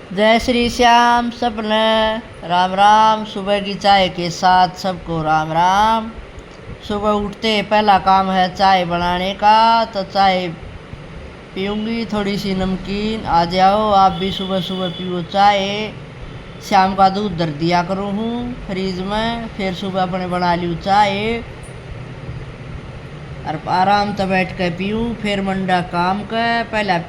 जय श्री श्याम सपने राम राम। सुबह की चाय के साथ सबको राम राम। सुबह उठते पहला काम है चाय बनाने का, तो चाय पीऊँगी, थोड़ी सी नमकीन। आ जाओ आप भी सुबह सुबह पियो चाय। शाम का दूध धर दिया करूँ हूँ फ्रिज में, फिर सुबह अपने बना लूँ चाय और आराम से बैठ कर पीऊँ। फिर मंडा काम कर पहला,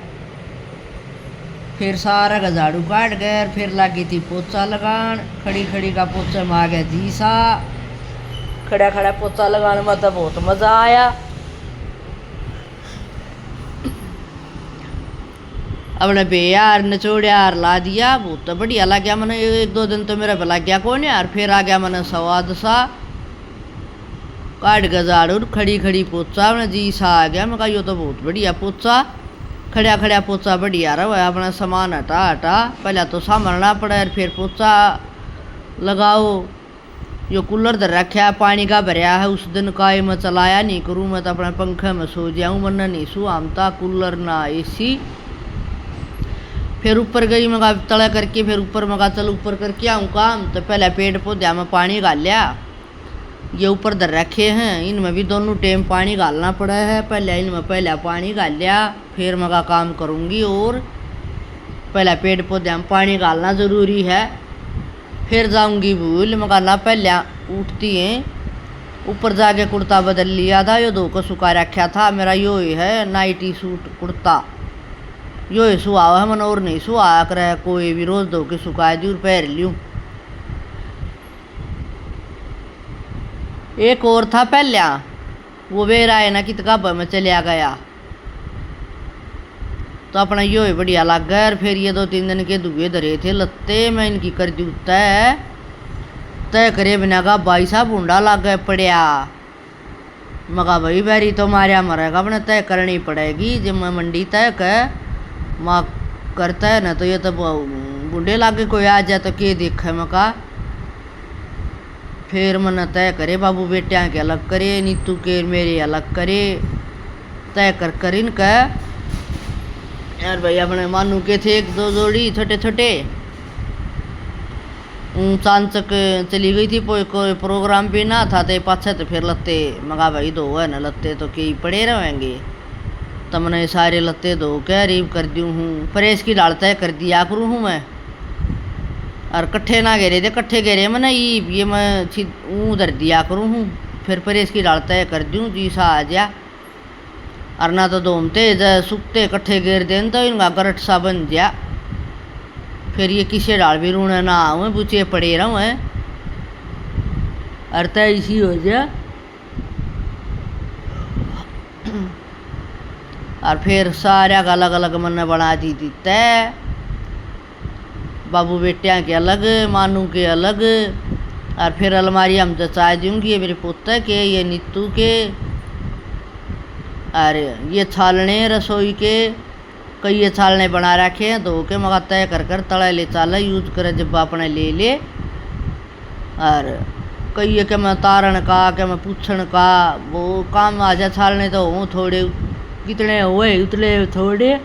फिर सारा का झाड़ू काट गए, फिर लगी थी पोछा लगान। खड़ी खड़ी का पोछा में आ गया जी सा, खड़ा खड़ा पोछा लगाने में तो बहुत मज़ा आया। अपने बेयार निचोड़ियार ला दिया, बहुत बढ़िया लग गया मैंने। एक दो दिन तो मेरा लग गया कौन यार, फिर आ गया मैंने स्वाद सा। काट गया झाड़ू, खड़ी खड़ी पोछा मैंने जी सा आ गया। मैं कहा यो तो बहुत बढ़िया पोछा, खड़ा खड़ा पोछा बढ़िया रहा। अपना सामान हटा हटा पहले तो संभालना पड़ा, फिर पोछा लगाओ। यो कूलर धर रखा है, पानी का भरया है, उस दिन का मैं चलाया नहीं करूँ। मैं तो अपने पंखे में सो जाऊँ, वरना नहीं सो आमता कूलर ना एसी। फिर ऊपर गई, मैं तला करके फिर ऊपर मैं चल ऊपर करके आऊँ काम। तो पहले पेड़ पौधे में पानी डाल लिया, ये ऊपर धर रखे हैं, इनमें भी दोनों टाइम पानी डालना पड़ा है। पहले इनमें पहले पानी डाल लिया, फिर मैं काम करूँगी। और पहले पेड़ पौधे में पानी डालना ज़रूरी है। फिर जाऊँगी भूल, मैं कहना पहले उठती हैं ऊपर जाके कुर्ता बदल लिया था। यो धो को सुखा रखा था मेरा, यो ही है नाइटी सूट कुर्ता, यो ही सुहावा है मन, और नहीं सुहा कर कोई भी रोज़ धो के सुखा दी और पहन लूँ। एक और था पहले, वो बेरा है ना कित गाबा में चलिया गया, तो अपना यो ही बढ़िया लग गया। फिर ये 2-3 दिन के धुए धरे थे लत्ते, मैं इनकी कर दी तय करे बिना का भाई साहब ऊंडा लग गए पड़िया। मगा भाई बैरी तो मारिया मरेगा, अपने तय करनी पड़ेगी। जब मैं मंडी तय कर माँ करता है ना, तो ये तो बूढ़े लागे कोई आ जाए तो के देखे मका। फिर मन तय करे बाबू बेटिया के अलग करे, नीतू के मेरे अलग करे, तय कर इनका यार। भाई अपने मानू के थे 1-2 जोड़ी छोटे छोटे, चांचक चली गई थी कोई प्रोग्राम भी ना था, तो पाछे तो फिर लत्ते मगा भाई दो है ना, लत्ते तो कई पड़े रहेंगे। तो मैंने सारे लत्ते धो के रीब कर दी हूँ। प्रेस की डाल तय कर दिया करूँ हूँ मैं, और कट्ठे ना घेरे थे, कट्ठे घेरे मैंने ये मैं उधर दिया करूँ हूँ। फिर प्रेस की डाल तय कर दूँ जी सा आ जा, और ना तो धोमते सूखते कट्ठे घेर दें तो इनका गरट सा बन जा। फिर ये किसे डाल भी रूने ना आऊँ, बुचे पड़े रहूँ हैं, और तय इसी हो जा। और फिर सारा का अलग अलग मन बना दी थी तय, बाबू बेटिया के अलग, मानू के अलग। और फिर अलमारी हम जचा दूँगी, ये मेरे पोते के, ये नीतू के, और ये छालने रसोई के। कई ये छालने बना रखे हैं धो के, मगा तय कर तड़ा ले चाल यूज करे जब अपने ले ले। और कई ये के मैं तारण का के मैं पूछण का वो काम आ जा छालने, तो हूँ थोड़े कितने हुए उतने थोड़े।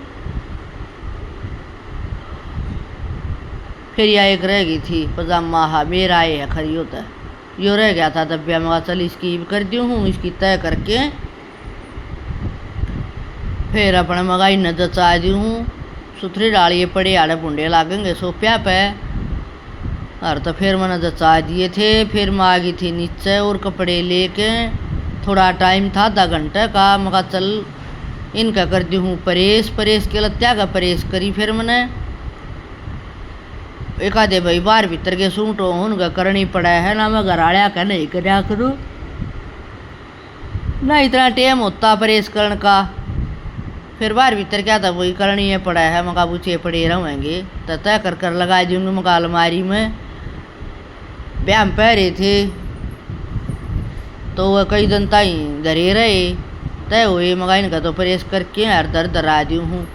फिर यह एक रह गई थी पजामा, हाँ मेरा ये है खरी होता है, यो रह गया था दब्बिया में। चल इसकी कर दी हूँ, इसकी तय करके फिर अपने मंगाई न जचा दी हूँ। सुथरी डालिए पड़े आड़े बुंडे लागेंगे सोफिया पे, और तो फिर मैंने जचा दिए थे। फिर मैं आ गई थी नीचे और कपड़े लेके, थोड़ा टाइम था 1/2 घंटे का। मगा चल इनका कर दी हूँ प्रेस के लत्या का प्रेस करी। फिर मैंने एक आधे भाई बाहर भीतर के सूट उनका करनी पड़ा है ना, मैं घर आया का नहीं करया करूँ ना, इतना टाइम होता प्रेस करने का। फिर बाहर भीतर क्या था वही करनी है पड़ा है, मका पूछे पड़े रहेंगे तो तय कर लगा दूँगी। मका अलमारी में ब्याह में पहरे थे तो वह कई दिन ताई धरे रहे, तय हुए। मगा इनका तो प्रेस करके हर दर दरा दी हूँ।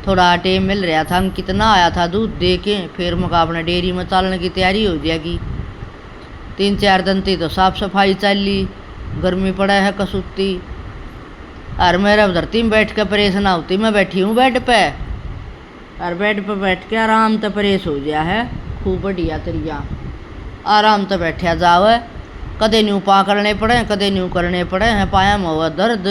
थोड़ा टाइम मिल रहा था, कितना आया था दूध दे के। फिर मका अपने डेयरी में चालने की तैयारी हो जाएगी। 3-4 दिन थी तो साफ सफाई चल ली, गर्मी पड़ा है कसूती। और मेरा धरती में बैठ कर प्रेस ना होती, मैं बैठी हूँ बेड पे, और बेड पर बैठ के आराम से परेश हो गया है, खूब बढ़िया तरिया आराम से बैठा जावे, कदे न्यू पा करने पड़े कदे न्यू करने पड़े हैं, पाया में हुआ दर्द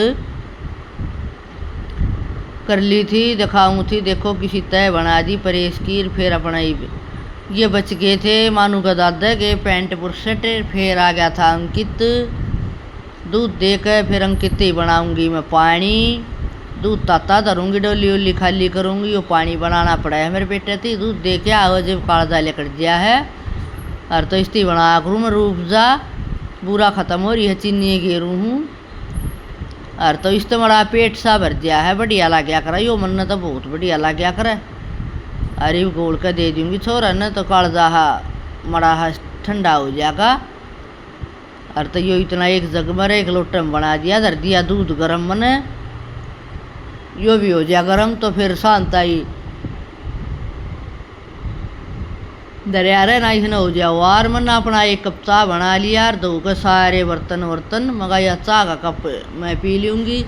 कर ली थी, दिखाऊँ थी, देखो किसी तय बना दी परेश की। फिर अपना ये बच गए थे मानू का दादा के पैंट पुरसट। फिर आ गया था अंकित, दूध दे कर फिर अंकित ही बनाऊंगी मैं पानी, दूध ताता धरूंगी, डोली उली खाली करूंगी, वो पानी बनाना पड़ा है मेरे बेटे थी, दूध दे के आओ जब कालजा लेकर दिया है। और तो इस्ती बना करूँ मैं रूपजा, बुरा ख़त्म हो रही है, चीनी घेरू हूँ। और तो इस तो बड़ा पेट सा भर दिया है, बढ़िया लग गया करा, यो मन तो बहुत बढ़िया लग गया करे। अरे गोल कर दे दूँगी छोरा न तो कालजा मड़ा ठंडा हो जाएगा। और तो यो इतना एक जग में एक लोटे में बना दिया, धर दिया दूध गर्म मने, यो भी हो जाए गर्म। तो फिर शांत आई दरिया रे ना इसने हो जाए वार मन, अपना एक कप चाह बना लिया और धो के सारे बर्तन मगा या चाह का कप मैं पी लूँगी।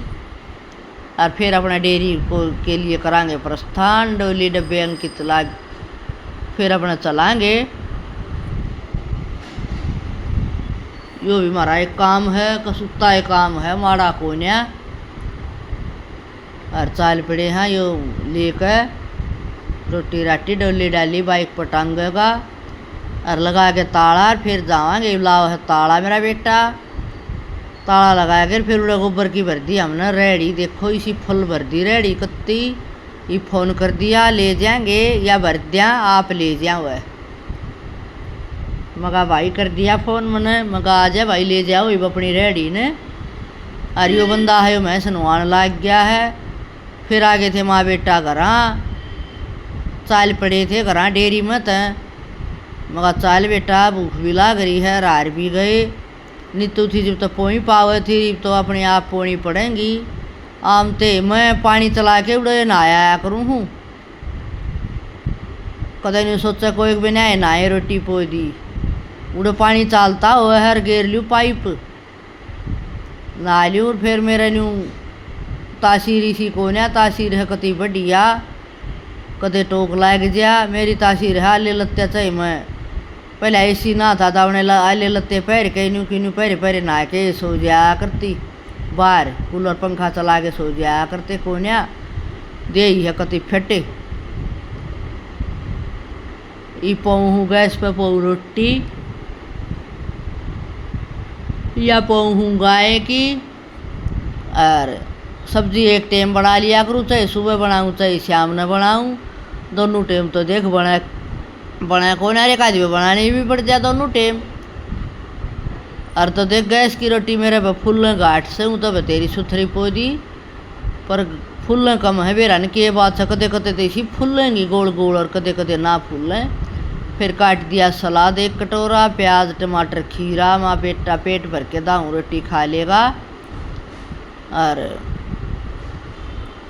और फिर अपना डेयरी को के लिए करांगे प्रस्थान, डोली डब्बे अंकित लाग फिर अपना चलाएंगे। यो भी हमारा एक काम है, कसूता एक काम है, माड़ा कोन्या। और चाल पड़े हैं यो लेकर रोटी राटी डोली डाली बाइक पर टांगेगा और लगा के ताला। फिर जावांगे, लाओ है ताला मेरा बेटा, ताला लगा कर फिर उड़े गोबर की भर दी हमने रेडी, देखो इसी फुल भर दी रेडी कत्ती। ये फ़ोन कर दिया ले जाएंगे या भर दिया आप ले जाओ है, मगा भाई कर दिया फ़ोन मैंने, मगा आ जा भाई ले जाओ ये अपनी रेडी ने। और यो बंदा है मैं सुनवान लाग गया है। फिर आगे थे माँ बेटा घरा, चाल पड़े थे घरा डेयरी में त, मगा चाल बेटा भूख भी लाग रही है, रार भी गए नीतू थी जब तो पोई पावे थी तो अपने आप पोनी पड़ेंगी। आम ते मैं पानी चला के उड़े नहाया करूँ हूँ, कदे नहीं सोचा कोई भी नहाए नहाए रोटी पो दी, उड़े पानी चालता हो हर गेर लूँ पाइप नहा लूँ। फिर मेरे न्यू तासीर इसी को ना तासीर है कति बढ़िया, कदे टोक लाग जा मेरी तासीर है। ले लत्ते चाहिए मैं पहले ऐसी ना था दावने आले लत्ते पैर के न्यू की न्यू पैरे पैरे नहा के सो जाया करती, बाहर कूलर पंखा चला के सो जाया करते कोन्या, दे ही है कति फटे। ई पौहूँ गैस पे पौ रोटी या पौहूँ गाय की। और सब्जी एक टाइम बना लिया करूँ, चाहे सुबह बनाऊँ चाहे शाम न बनाऊँ, दोनों टाइम तो देख बना कौन अरे काज में बनाने भी पड़ जाए दोनों टाइम। और तो देख गैस की रोटी मेरे पे फुल घाट से हूँ तो तेरी सुथरी पोदी, पर फुल कम है बेरा न के बात है, कदे कदे तो इसी फुलेंगी गोल गोल और कदे कदे ना फूलें। फिर काट दिया सलाद एक कटोरा, प्याज टमाटर खीरा, माँ बेटा पेट भर के दाऊँ रोटी खा लेगा। और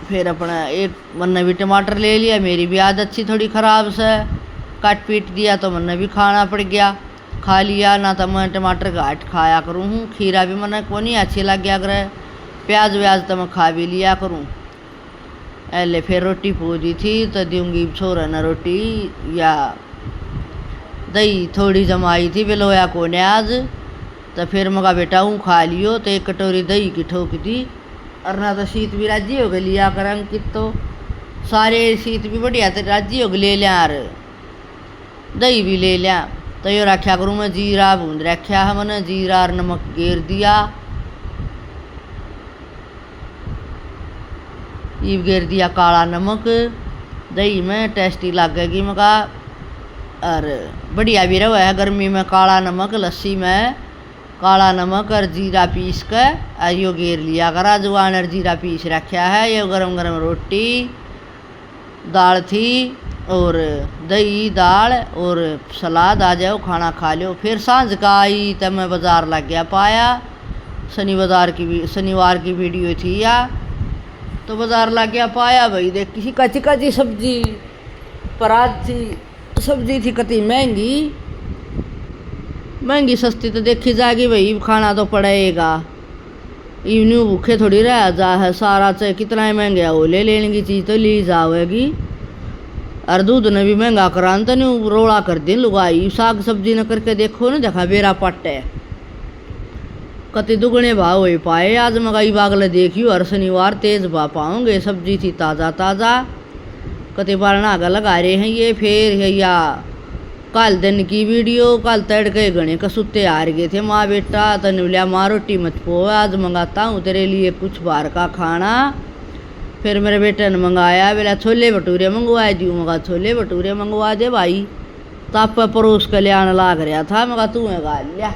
फिर अपना एक मन भी टमाटर ले लिया, मेरी भी आदत थी थोड़ी ख़राब से, काट पीट दिया तो मन भी खाना पड़ गया, खा लिया ना तो मैं टमाटर घाट खाया करूँ हूँ, खीरा भी मन को नहीं अच्छी लग गया करे, प्याज व्याज तो मैं खा भी लिया करूँ। ऐले फिर रोटी पूजी थी तो दूँगी छोरा न रोटी या दही थोड़ी जमाई थी बिलोया को ने आज, तो फिर मगा बेटा हूँ खा लियो, तो एक कटोरी दही की ठोक दी। और ना तो शीत भी राजी हो गए लिया कर अंकित, तो सारे शीत भी बढ़िया तो राजी हो गए ले लिया, और दही भी ले लिया। तो यो रखा करूँ मैं जीरा भूंद रखा है मैंने, जीरा और नमक गेर दिया, ये गेर दिया काला नमक दही में, टेस्टी लगेगी मगा। और बढ़िया भी रहा है गर्मी में काला नमक, लस्सी में काला नमक और जीरा पीस कर यो गेर लिया करा, जवान और जीरा पीस रखा है। ये गरम गरम रोटी दाल थी और दही दाल और सलाद, आ जाओ खाना खा लो। फिर सांझ का आई तब मैं बाज़ार लग गया पाया, शनिवार की वीडियो थी या, तो बाज़ार लग गया पाया भाई देख किसी कच्ची कच्ची सब्जी परात थी, सब्जी थी कति महंगी सस्ती तो देखी जाएगी भाई, खाना तो पड़ेगा, इवन्यू भूखे थोड़ी रह जा है सारा, चाहे कितना ही महंगा हो ले लेने की चीज़ तो ली जाएगी। और दूध ने भी महंगा करान तो नहीं रोड़ा कर दिन लुगाई साग सब्जी न करके देखो ना देखा बेरा पट है कति दुगने भाव हो पाए। आज मगाई बागले देखियो हर शनिवार तेज भाव पाओगे। सब्जी थी ताज़ा ताज़ा कति बार नागा लगा रहे हैं ये। फिर है या कल दिन की वीडियो कल तड़के गणे कसूते हार गए थे माँ बेटा तने बोलिया माँ रोटी मत पो आज मंगाता हूँ तेरे लिए कुछ बाहर का खाना। फिर मेरे बेटे ने मंगाया बोला छोले भटूरे मंगवा दियो। मगा छोले भटूरे मंगवा दे भाई। तब पर परोस के ले आने लाग रहा था। मगा तू है गाल लिया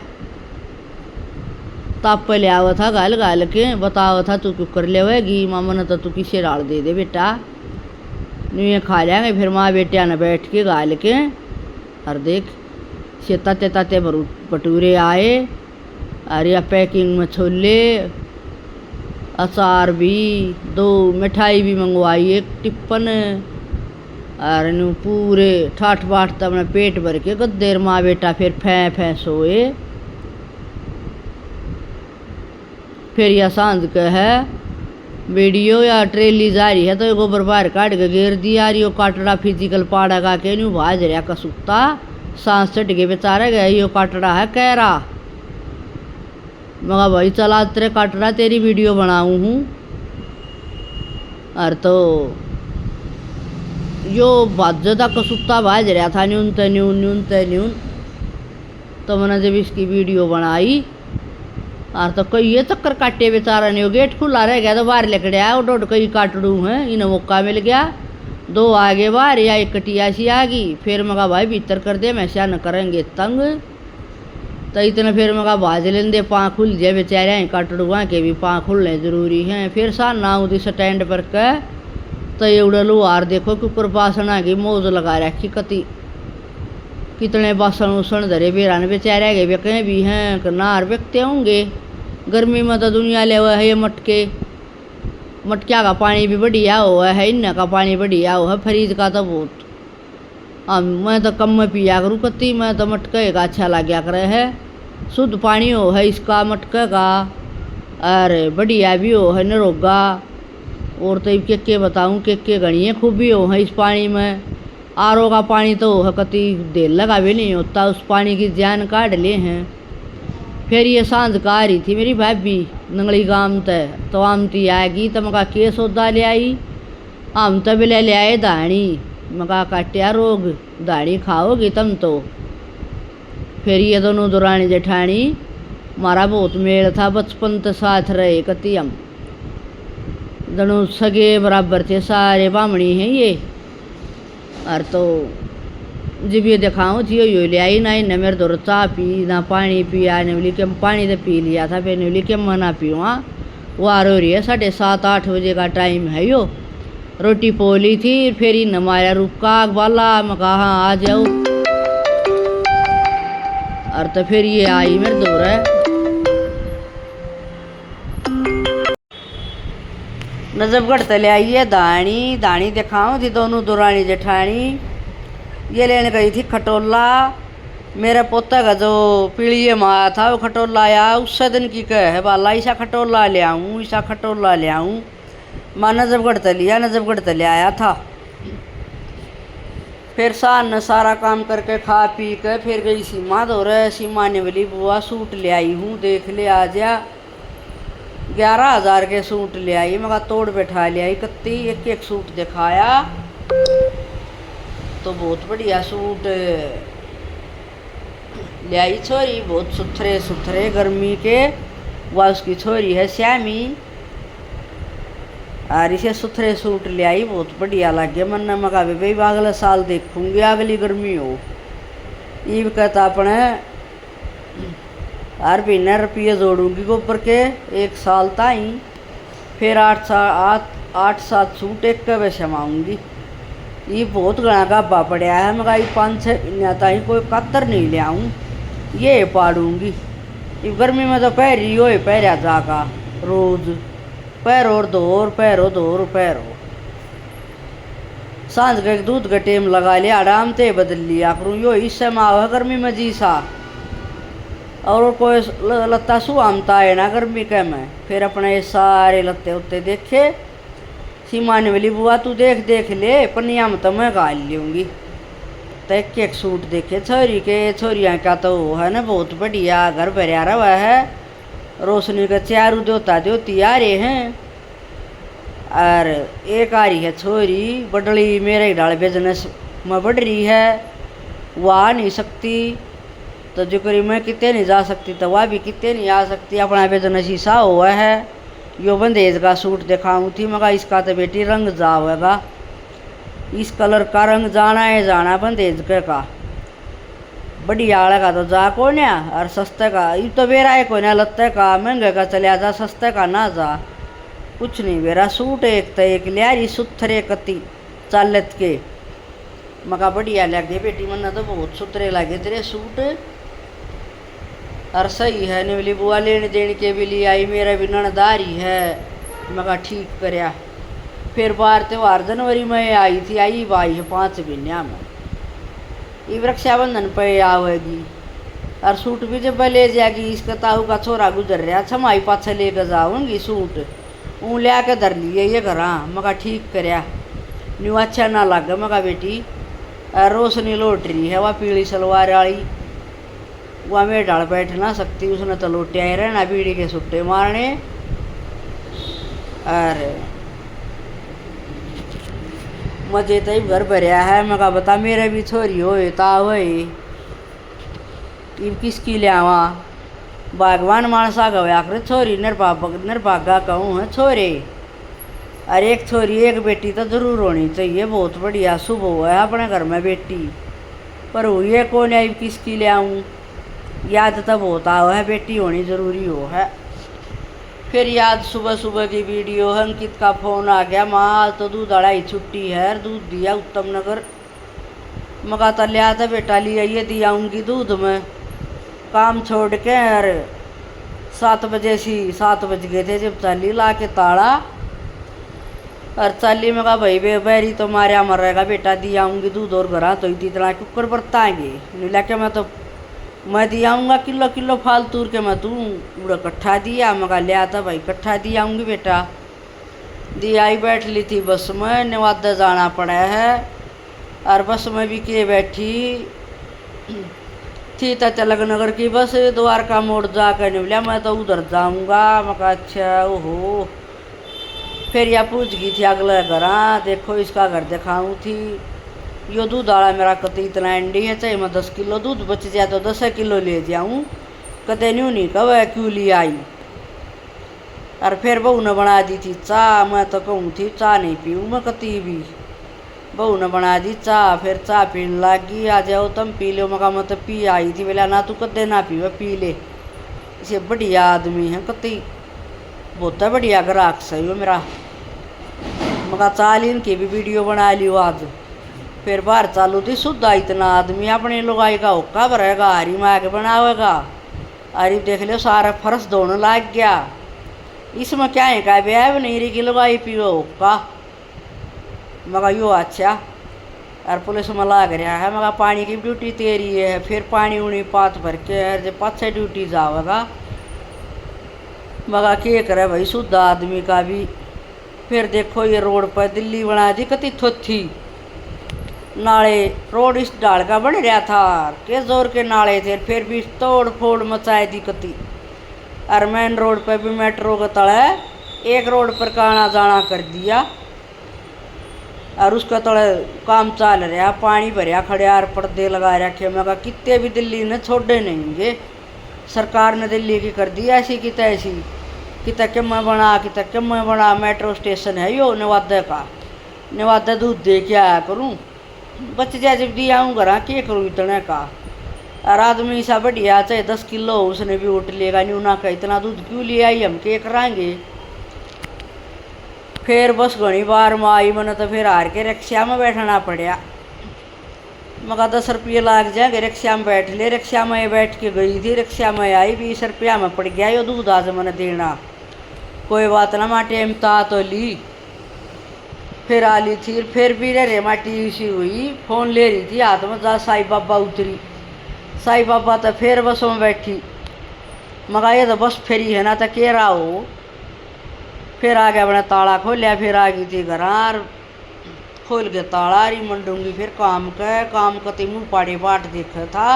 तब पे लिया हुआ था गाल गाल के बताओ था तू क्यों कर लेगी मामा ने तो तू किसे डाल दे दे बेटा नहीं खा लेंगे। फिर माँ बेटिया ने बैठ के गाल के और देख से ताते ताते भटूरे आए और या पैकिंग में छोले अचार भी 2 मिठाई भी मंगवाई 1 टिप्पन और पूरे ठाठ बाट तब पेट भर के गद्देर माँ बेटा फिर फै सोए। फिर यह सांझ के है वीडियो या ट्रेली जा रही है तो गोबर बाहर काट के घेर दिया रियो काटड़ा फिजिकल पाड़ा का के न्यू भाज रहा कसुत्ता सांस चढ़ के बेचारा गया यो काटड़ा है कह रहा। मगा भाई चला तेरे काटड़ा तेरी वीडियो बनाऊँ हूँ और तो यो भाजदा कसुत्ता भाज रहा था न्यून न्यून तो मैंने जब इसकी वीडियो बनाई और तो कोई ये चक्कर काटे बेचारा नहीं गेट खुला रह गया तो बाहर लेकर आया डोड कई काटड़ू हैं इन्हें मौका मिल गया 2 आगे बाहर या 1 कटिया सी आ गई। फिर मगा भाई भीतर कर दे मैं क्या न करेंगे तंग तो इतना फिर मगा भाज लेंदे पाँ खुल जाए बेचारे काटड़ू के भी पाँ खुलने जरूरी हैं। फिर सा ना उदी स्टैंड पर कह तो एवड़ा लुहार देखो कुकर बासना की मौज लगा रखी कति कितने बासन उसन धरे बेरान बेचारे गए वे कहीं भी हैं नार व्यक्ति होंगे। गर्मी में तो दुनिया ले हुआ है ये मटकिया का पानी भी बढ़िया हुआ है इन्ना का पानी बढ़िया हुआ है फ्रिज का तो बहुत मैं तो कम में पिया करूँ कति मैं तो मटके का अच्छा लग गया करे है शुद्ध पानी हो है इसका मटके का अरे बढ़िया भी हो है निरोगा। और तो के बताऊँ के घड़िए खूबी हो है इस पानी में। आरओ का पानी तो है कति देर लगा भी नहीं होता उस पानी की जान काट ले हैं। फिर ये सांझ का आ रही थी मेरी भाभी नंगली गांव तय तो आमती आएगी तो मका के सौदा ले आई हम तो भी ले आए दाणी मका काटिया रोग दाणी खाओगी तुम तो। फिर ये दोनों दुरानी जेठानी मारा बहुत मेल था बचपन तो साथ रहे कति हम दोनों सगे बराबर थे सारे बामणी हैं ये। और तो जब ये दिखाऊँ थी यो ले आई ना इन्हें मेरे दौर चाह पी ना पानी पिया ने बोली कि पानी तो पी लिया था फिर ने बोली कि मैं ना पीऊँ वो आ रही है 7:30-8 बजे का टाइम है यो। रोटी पोली थी फिर इन मारा रुका वाला मैं कहा हाँ आ जाओ। और तो फिर ये आई मेरे दौर है नजफगढ़ तले आई है दाणी दिखाऊँ थी दोनों दुरानी जेठानी ये लेने गई थी खटोला। मेरे पोता का जो पीढ़ी माया था वो खटोला आया उस दिन की कह है बाला ऐसा खटोला ले आऊँ ऐसा खटोला ले आऊँ। माँ नजफगढ़ तलिया नजफगढ़ तले आया था। फिर शान ने सारा काम करके खा पी के फिर गई सीमा दौर सीमा ने बोली बुआ सूट ले आई हूँ देख ले आ जा 11,000 के सूट ले आई। मगर तोड़ बैठा ले आई कत्ती एक सूट दिखाया तो बहुत बढ़िया सूट ले आई छोरी बहुत सुथरे गर्मी के वह उसकी छोरी है श्यामी और इसे सुथरे सूट ले आई बहुत बढ़िया लगे मन ने मगा भाई अगले साल देखूँगी अगली गर्मी हो। ईब कहता अपने हर महीने रुपये जोड़ूंगी गोबर के 1 साल ताई फिर 8-7 सूट एक के वैसे मांगूंगी। ये बहुत घना गाबा पड़ा है मगर 5-6 महीने ताई कोई कतर नहीं ले आऊँ ये पाड़ूंगी। ये गर्मी में तो पैरी हो पैरा जागा रोज पैरो पैरो सांझ का दूध का टेम लगा लिया आराम से बदल लिया करूँ यो इस समय गर्मी में जी सा और कोई लत्ता सुहामता है ना गर्मी के में। फिर अपने सारे लत्ते उत्ते देखे सीमा ने बोली बुआ तू देख देख ले पनिया में तो मैं गाल लूँगी। तो एक सूट देखे छोरी के, छोरियाँ का तो है ना बहुत बढ़िया घर भरिया रहा है, रोशनी के चारू देवता देवती आ रहे हैं। और एक आ रही है छोरी बडली मेरे डाल बिजनेस में बढ़ रही है, वह आ नहीं सकती तो जो करी मैं कितने नहीं जा सकती तो वह भी कितने नहीं आ सकती, अपना बिजनेस ही सा हुआ है। यो बंदेज का सूट दिखाऊँ थी, मगर इसका तो बेटी रंग जाएगा, इस कलर का रंग जाना है जाना बंदेज के का बढ़िया आड़े का तो जा को ना, और सस्ते का ये तो बेरा है को ना, लत्ते का महंगे का चलिया जा, सस्ते का ना जा, कुछ नहीं बेरा सूट एक तो एक लिया रही सुथरे कति चालत के, मका बढ़िया लगे बेटी मन्ना तो बहुत सुथरे लगे तेरे सूट। और सही है निवली बुआ लेने देने के भी लिए आई, मेरा भी ननदारी है, मका ठीक करया। फिर बार त्यौहार जनवरी में आई थी, आई बाई है 5 महीनिया में, ये रक्षाबंधन पे आवेगी और सूट भी जब ले जाएगी। इसका ताऊ का छोरा गुजर रहा छमाई पाछे लेकर जाऊँगी सूट, ऊँ लिया के धर लिए ये घर, मका ठीक करया न्यू अच्छा ना लगे मका बेटी। रोशनी लौट रही है वह पीली सलवार वाली, वह मेरे डाल बैठ ना सकती, उसने तो लोटे आए रहना बीड़ी के सुट्टे मारने। और मजे तो घर भरिया है, मैं बता मेरे भी छोरी हो किसकी लियावा बागवान मानसा गया कर छोरी निर्भागा कहूँ है छोरे, और एक छोरी एक बेटी तो जरूर होनी चाहिए, बहुत बढ़िया शुभ हुआ है अपने घर में बेटी, पर हुई कौन आई किसकी ले आऊँ, याद तो बहुत आओ है बेटी होनी जरूरी हो है। फिर याद सुबह सुबह की वीडियो है, अंकित का फ़ोन आ गया, माँ आज तो दूध अड़ाई छुट्टी है, दूध दिया उत्तम नगर, मगा तो लिया था बेटा लिया ये दिया आऊँगी दूध में, काम छोड़ के। और 7 बज गए थे जब चाली ला के ताड़ा, और चाली में कहा भाई बेरी तो मारे मर रहेगा बेटा दिया आऊँगी दूध, और घर तो इतना कुकर बरताएंगे नहीं लेके मैं दिया आऊँगा किलो किलो फालतू के, मैं तू पूरा कट्ठा दिया, मगा लिया था भाई कट्ठा दिया आऊँगी बेटा। दिया ही बैठ ली थी बस में, नवादा जाना पड़ा है, और बस में भी के बैठी थी तो तिलक नगर की बस, द्वारका मोड़ जा कर निकलिया, मैं तो उधर जाऊँगा, मका अच्छा ओहो। फिर यह पूछ गई थी अगले घर, देखो इसका घर दिखाऊँ थी, यो दूध वाला मेरा कति इतना एंडी है, चाहे मैं 10 किलो दूध बच जाए तो 10 किलो ले जाऊँ, कते न्यू नहीं कब क्यों ले आई। और फिर बहू ने बना दी थी चाह, मैं तो कहूँ थी चाह नहीं पीऊँ मैं कति भी, बहू ने बना दी चाह, फिर चाह पीने लगी, आ जाओ तुम पी लो, मका मैं तो पी आई थी, बोला ना तू कदे ना पी पी ले, इसे बढ़िया आदमी है कति बहुत बढ़िया ग्राहक सही हो मेरा, मका चाल इनकी भी वीडियो बना लियो आज। फिर बाहर चालू थी सुधा इतना आदमी अपने लुगाई का हुक्का भरेगा, हरी माँ के बनावेगा, हरी देख लो सारा फर्श धोने लग गया, इसमें क्या है का ब्याह नहीं रही कि लुगाई पियो हुक्का, मगा यो अच्छा। और पुलिस में लाग रहा है, मगा पानी की ड्यूटी तेरी है, फिर पानी उनी पात भर के जब पाछे ड्यूटी जावेगा, मगा के करे भाई शुद्ध आदमी का भी। फिर देखो ये रोड पर दिल्ली बना दी कति थोथी, नाले रोड इस डाल का बन रहा था, के जोर के नाले थे, फिर भी तोड़ फोड़ मचाए दी कति। और मेन रोड पर भी मेट्रो का तले एक रोड पर का आना जाना कर दिया, और उसका तले काम चल रहा, पानी भरिया खड़े और पर्दे लगा रखे, मैं कहा कितने भी दिल्ली ने छोड़े नहीं गे, सरकार ने दिल्ली की कर दी ऐसी की तैसी, कितना क्यों मैं बना मेट्रो स्टेशन है यो नवादा का, नवादा दूध दे के आया करूँ, बच जाए जब दिया आऊँ घर क्या करूँ इतने का। और आदमी सा बढ़िया चाहे 10 किलो उसने भी उठ लेगा नहीं, उना का इतना दूध क्यों ले आई, हम क्या कराएंगे। फिर बस घनी बार में आई, मैंने तो फिर हार के रिक्शा में बैठना पड़ा, मगर 10 रुपये लाग जाएंगे रिक्शा में बैठ ले, रिक्शा में बैठ के गई थी, रिक्शा में आई 20 रुपया में पड़ गया यो दूध आज मैंने देना, कोई बात ना माँ टाइम था तो ली। फिर आ ली थी, फिर भी रे माटी सी हुई, फ़ोन ले रही थी हाथ में, जा साई बाबा उतरी, साई बाबा तो फिर बसों में बैठी, मगा ये तो बस फेरी है ना तो कह रहा हो, फिर आ गया अपना ताला खोलिया, फिर आ गई थी घर, खोल के ताला रही मंडूंगी। फिर काम करती मुँह पाड़े बाट देखा था,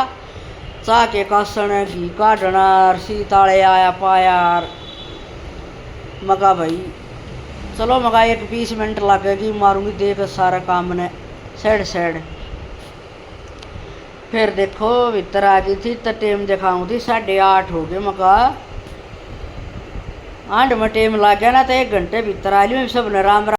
चाह के कासन घी काटना, सी ताले आया पाया। मगा भाई चलो मगा 20 मिनट लगेगी, मारूंगी देख सारा काम ने सैड। फिर देखो भीतर आ गई थी तो टेम दिखाऊँ थी 8:30 हो गए। मगा 8 में टेम लग गया ना तो 1 घंटे भीतर आ ली। सब ने राम